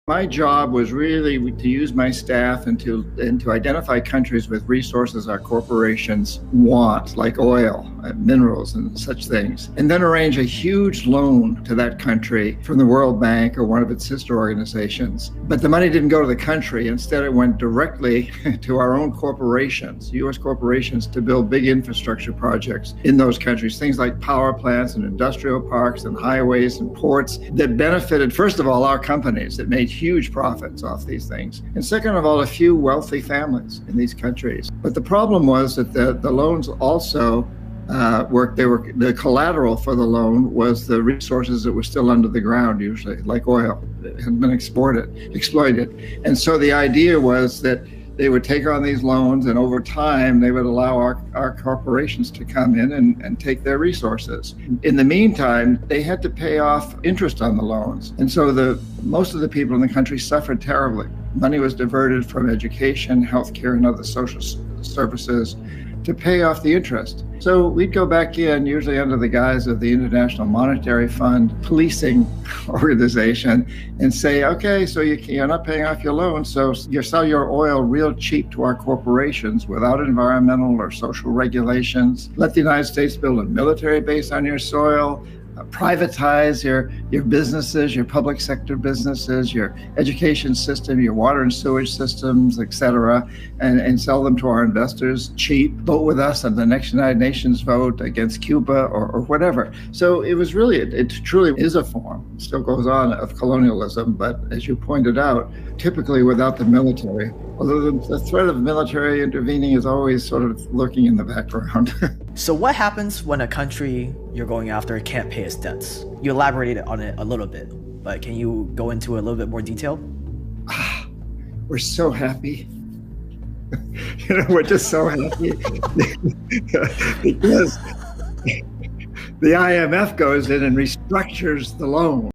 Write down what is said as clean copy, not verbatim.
My job was really to use my staff and to identify countries with resources our corporations want, like oil, minerals, and such things, and then arrange a huge loan to that country from the World Bank or one of its sister organizations. But the money didn't go to the country. Instead, it went directly to our own corporations, U.S. corporations, to build big infrastructure projects in those countries, things like power plants and industrial parks and highways and ports that benefited, first of all, our companies that made huge profits off these things. And second of all, a few wealthy families in these countries. But the problem was that the loans also the collateral for the loan was the resources that were still under the ground, usually, like oil that had been exploited. And so the idea was that they would take on these loans, and over time, they would allow our corporations to come in and take their resources. In the meantime, they had to pay off interest on the loans. And so most of the people in the country suffered terribly. Money was diverted from education, healthcare, and other social services to pay off the interest. So we'd go back in, usually under the guise of the International Monetary Fund policing organization, and say, okay, so you're not paying off your loans, so you sell your oil real cheap to our corporations without environmental or social regulations. Let the United States build a military base on your soil. Privatize your businesses, your public sector businesses, your education system, your water and sewage systems, et and sell them to our investors cheap. Vote with us on the next United Nations vote against Cuba or whatever. So it was really, it truly is a form, still goes on, of colonialism, but as you pointed out, typically without the military. Although the threat of military intervening is always sort of lurking in the background. So what happens when a country you're going after can't pay its debts? You elaborated on it a little bit, but can you go into a little bit more detail? We're so happy. We're just so happy because the IMF goes in and restructures the loan.